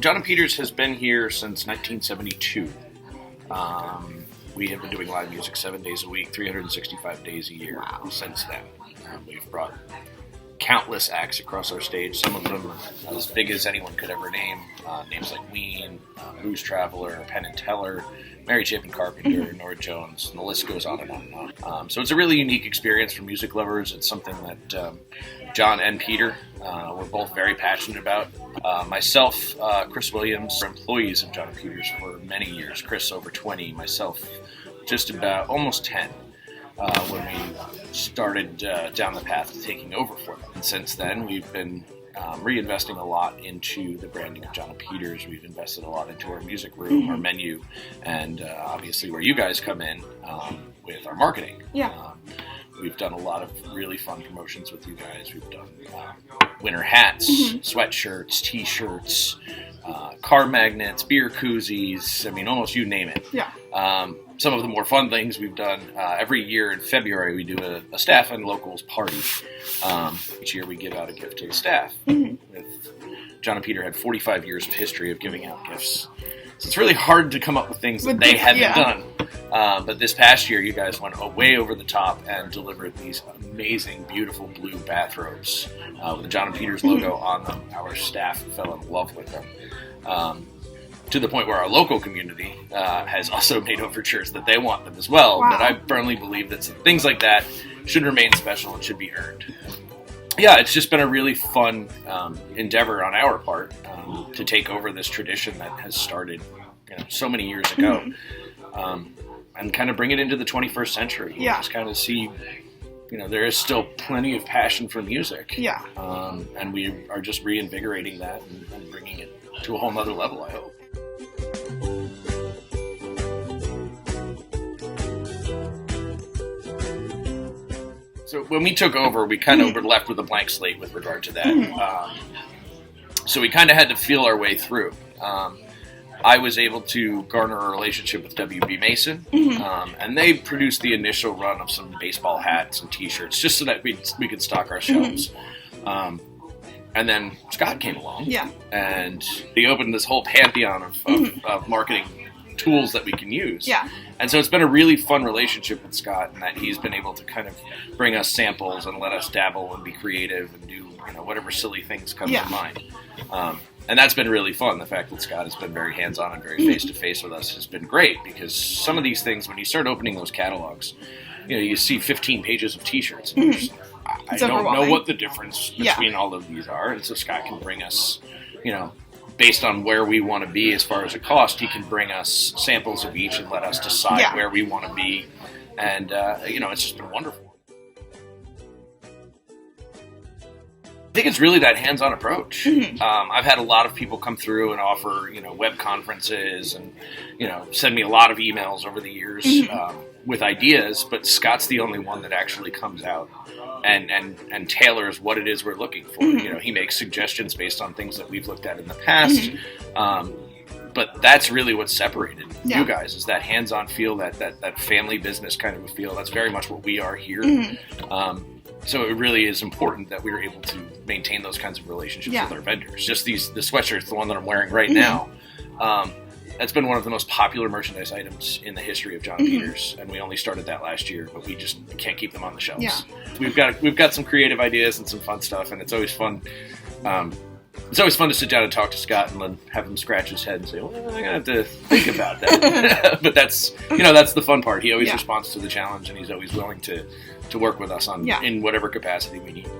John and Peters has been here since 1972. We have been doing live music 7 days a week, 365 days a year since then. We've brought countless acts across our stage, some of them as big as anyone could ever name. Names like Wien, Blues Traveler, Penn and Teller, Mary Chapin Carpenter, Nora Jones, and the list goes on and on and on. So it's a really unique experience for music lovers. It's something that John and Peter were both very passionate about. Myself, Chris Williams, were employees of John and Peters for many years. Chris over 20, myself just about almost 10 when we started down the path to taking over for them. And since then, we've been reinvesting a lot into the branding of John and Peters. We've invested a lot into our music room, our menu, and obviously where you guys come in with our marketing. We've done a lot of really fun promotions with you guys. We've done winter hats, sweatshirts, t-shirts, car magnets, beer koozies. I mean, almost you name it. Some of the more fun things we've done, every year in February we do a staff and locals party. Each year we give out a gift to the staff. John and Peter had 45 years of history of giving out gifts. So it's really hard to come up with things that they haven't done. But this past year you guys went way over the top and delivered these amazing, beautiful blue bathrobes with the John and Peters logo on them. Our staff fell in love with them. To the point where our local community has also made overtures that they want them as well. But I firmly believe that things like that should remain special and should be earned. Yeah, it's just been a really fun endeavor on our part to take over this tradition that has started so many years ago and kind of bring it into the 21st century. Just kind of see, there is still plenty of passion for music. And we are just reinvigorating that and bringing it to a whole nother level, I hope. So when we took over, we kind of were left with a blank slate with regard to that. So we kind of had to feel our way through. I was able to garner a relationship with WB Mason, and they produced the initial run of some baseball hats and t-shirts just so that we could stock our shelves. And then Scott came along, and he opened this whole pantheon of marketing tools that we can use. And so it's been a really fun relationship with Scott, in that he's been able to kind of bring us samples and let us dabble and be creative and do whatever silly things come to mind. And that's been really fun. The fact that Scott has been very hands-on and very face-to-face with us has been great, because some of these things, when you start opening those catalogs, you see 15 pages of t-shirts. And I don't know what the difference between all of these are. And so Scott can bring us, based on where we want to be as far as a cost, he can bring us samples of each and let us decide where we want to be. And, it's just been wonderful. I think it's really that hands-on approach. I've had a lot of people come through and offer, web conferences and, send me a lot of emails over the years with ideas, but Scott's the only one that actually comes out and tailors what it is we're looking for. He makes suggestions based on things that we've looked at in the past. But that's really what separated you guys, is that hands-on feel, that family business kind of a feel. That's very much what we are here. So it really is important that we were able to maintain those kinds of relationships with our vendors. Just the sweatshirt, the one that I'm wearing right now, that's been one of the most popular merchandise items in the history of John Peters, and we only started that last year, but we just can't keep them on the shelves. We've got some creative ideas and some fun stuff, and it's always fun. It's always fun to sit down and talk to Scott and then have him scratch his head and say, "Well, I'm gonna have to think about that." But that's the fun part. He always responds to the challenge, and he's always willing to work with us in whatever capacity we need.